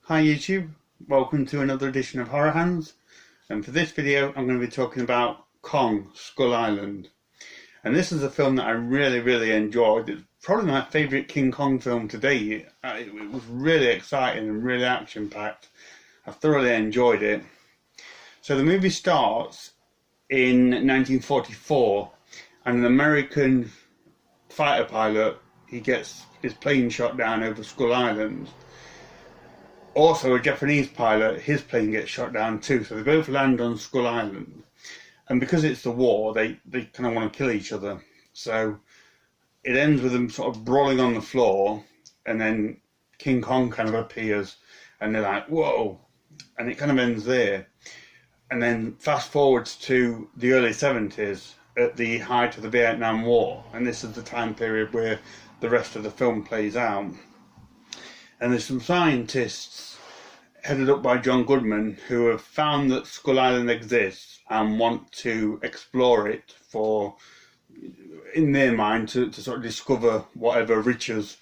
Hi YouTube, welcome to another edition of HorrorHands, and for this video I'm going to be talking about Kong, Skull Island. And this is a film that I really enjoyed. It's probably my favourite King Kong film to date. It was really exciting and really action packed. I thoroughly enjoyed it. So the movie starts in 1944 and an American fighter pilot, he gets his plane shot down over Skull Island. Also, a Japanese pilot, his plane gets shot down too, so they both land on Skull Island. And because it's the war, they kind of want to kill each other. So it ends with them sort of brawling on the floor, and then King Kong kind of appears, and they're like, whoa, and it kind of ends there. And then fast forwards to the early 70s, at the height of the Vietnam War, and this is the time period where the rest of the film plays out. And there's some scientists headed up by John Goodman who have found that Skull Island exists and want to explore it for, in their mind, to sort of discover whatever riches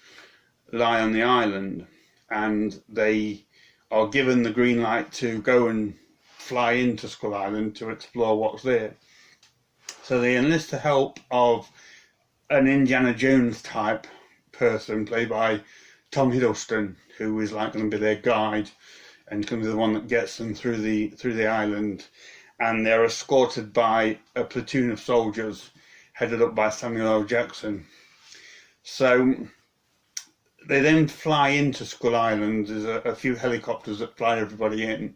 lie on the island. And they are given the green light to go and fly into Skull Island to explore what's there. So they enlist the help of an Indiana Jones type person played by Tom Hiddleston, who is like going to be their guide and going to be the one that gets them through the island. And they're escorted by a platoon of soldiers headed up by Samuel L. Jackson. So they then fly into Skull Island. There's a few helicopters that fly everybody in,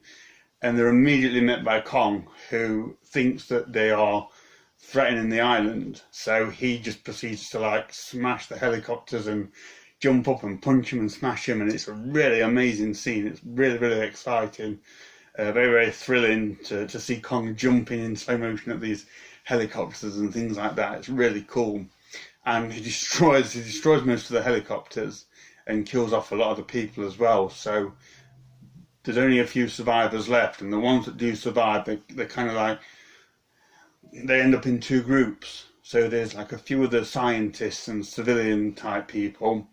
and they're immediately met by Kong, who thinks that they are threatening the island. So he just proceeds to like smash the helicopters and jump up and punch him and smash him, and it's a really amazing scene. It's really exciting, very thrilling to see Kong jumping in slow motion at these helicopters and things like that. It's really cool, and he destroys most of the helicopters and kills off a lot of the people as well. So there's only a few survivors left, and the ones that do survive, they're kind of like, they end up in two groups. So there's like a few of the scientists and civilian type people.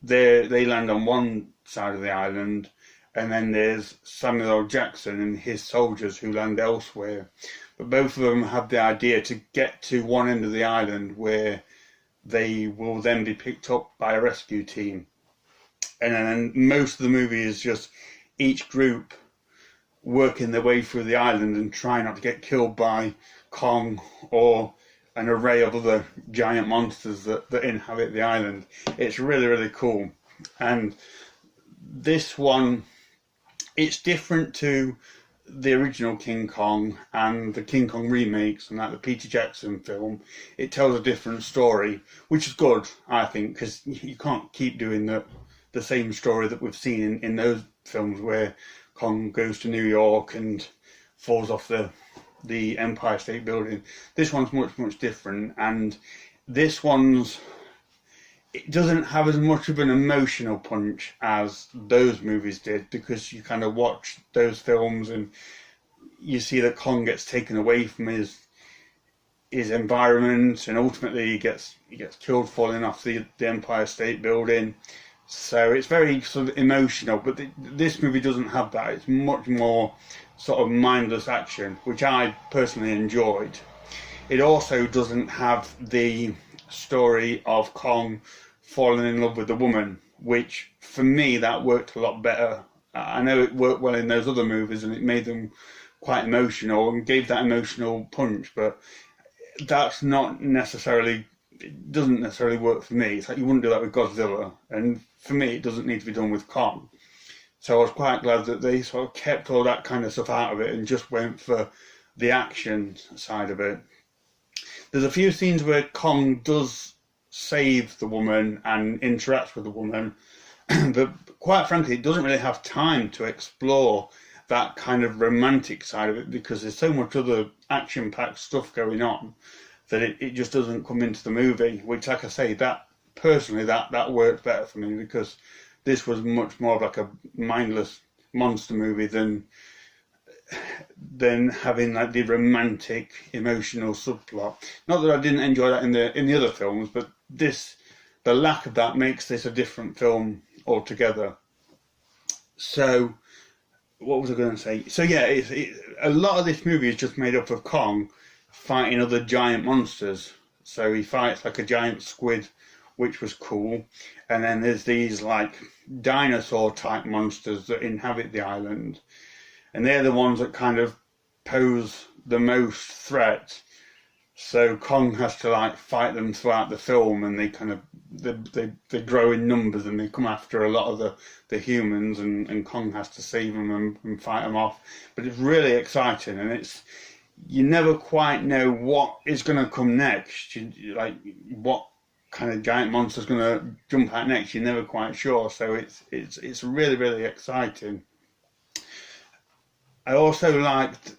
They land on one side of the island, and then there's Samuel L. Jackson and his soldiers who land elsewhere. But both of them have the idea to get to one end of the island where they will then be picked up by a rescue team. And then most of the movie is just each group working their way through the island and trying not to get killed by Kong or an array of other giant monsters that inhabit the island. It's really cool. And this one, it's different to the original King Kong and the King Kong remakes and like the Peter Jackson film. It tells a different story, which is good, I think, because you can't keep doing the same story that we've seen in those films where Kong goes to New York and falls off the Empire State Building. This one's much different, and this it doesn't have as much of an emotional punch as those movies did, because you kind of watch those films and you see that Kong gets taken away from his environment, and ultimately he gets killed falling off the Empire State Building. So it's very sort of emotional, but this movie doesn't have that. It's much more sort of mindless action, which I personally enjoyed. It also doesn't have the story of Kong falling in love with a woman, which for me that worked a lot better. I know it worked well in those other movies and it made them quite emotional and gave that emotional punch, but that's not necessarily, it doesn't necessarily work for me. It's like you wouldn't do that with Godzilla, and for me it doesn't need to be done with Kong. So I was quite glad that they sort of kept all that kind of stuff out of it and just went for the action side of it. There's a few scenes where Kong does save the woman and interacts with the woman, but quite frankly it doesn't really have time to explore that kind of romantic side of it, because there's so much other action-packed stuff going on that it just doesn't come into the movie, which, like I say, that personally that worked better for me, because this was much more of like a mindless monster movie than having like the romantic emotional subplot. Not that I didn't enjoy that in the other films, but the lack of that makes this a different film altogether. So, what was I going to say? So yeah, a lot of this movie is just made up of Kong fighting other giant monsters. So he fights like a giant squid, which was cool. And then there's these like dinosaur type monsters that inhabit the island. And they're the ones that kind of pose the most threat. So Kong has to like fight them throughout the film, and they grow in numbers and they come after a lot of the humans, and Kong has to save them and fight them off. But it's really exciting, and you never quite know what is going to come next. Like what kind of giant monster is going to jump out next. You're never quite sure. So it's really, really exciting. I also liked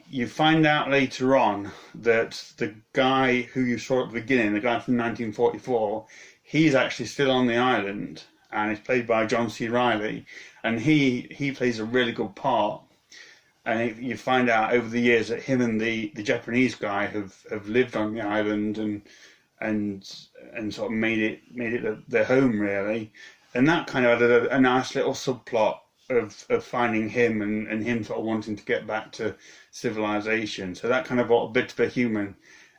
you find out later on that the guy who you saw at the beginning, the guy from 1944, he's actually still on the island, and he's played by John C. Reilly, and he plays a really good part. And you find out over the years that him and the Japanese guy have lived on the island and sort of made it their home, really. And that kind of added a nice little subplot of finding him and him sort of wanting to get back to civilization. So that kind of brought a bit of a human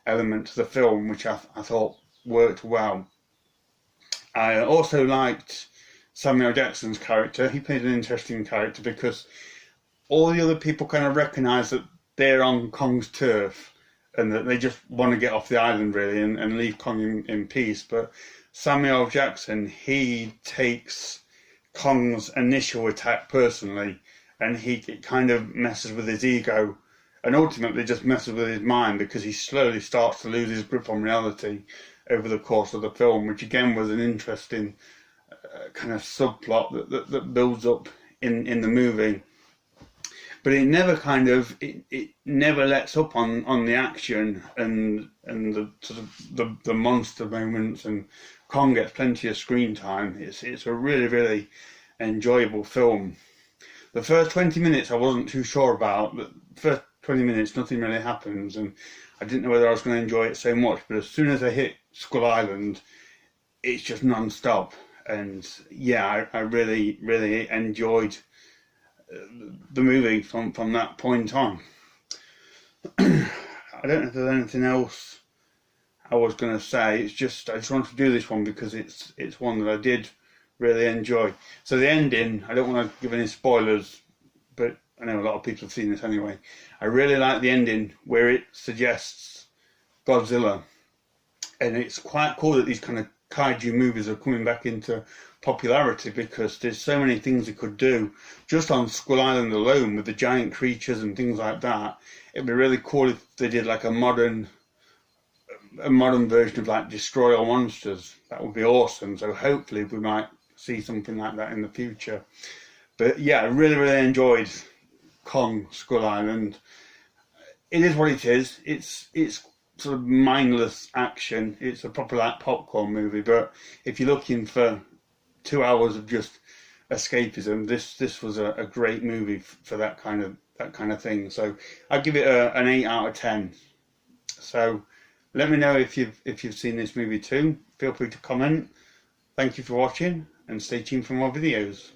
element to the film, which I thought worked well. I also liked Samuel Jackson's character. He played an interesting character because all the other people kind of recognise that they're on Kong's turf and that they just want to get off the island, really, and leave Kong in peace. But Samuel Jackson, he takes Kong's initial attack personally, and it kind of messes with his ego and ultimately just messes with his mind, because he slowly starts to lose his grip on reality over the course of the film, which again was an interesting kind of subplot that builds up in the movie. But it never it never lets up on the action and the sort of the monster moments, and Kong gets plenty of screen time. It's a really, really enjoyable film. The first 20 minutes I wasn't too sure about. The first 20 minutes nothing really happens, and I didn't know whether I was going to enjoy it so much. But as soon as I hit Skull Island, it's just non-stop. And yeah, I really, really enjoyed the movie from that point on. I don't know if there's anything else I was going to say. I just wanted to do this one because it's one that I did really enjoy. So the ending, I don't want to give any spoilers, but I know a lot of people have seen this anyway. I really like the ending where it suggests Godzilla, and it's quite cool that these kind of kaiju movies are coming back into popularity, because there's so many things they could do just on Skull Island alone with the giant creatures and things like that. It'd be really cool if they did like a modern version of like Destroy All Monsters. That would be awesome. So hopefully we might see something like that in the future. But yeah, I really, really enjoyed Kong Skull Island. It is what it is. It's sort of mindless action. It's a proper like popcorn movie. But if you're looking for 2 hours of just escapism, this was a great movie for that kind of thing. So I'd give it an 8 out of 10. So let me know if you've seen this movie too. Feel free to comment. Thank you for watching, and stay tuned for more videos.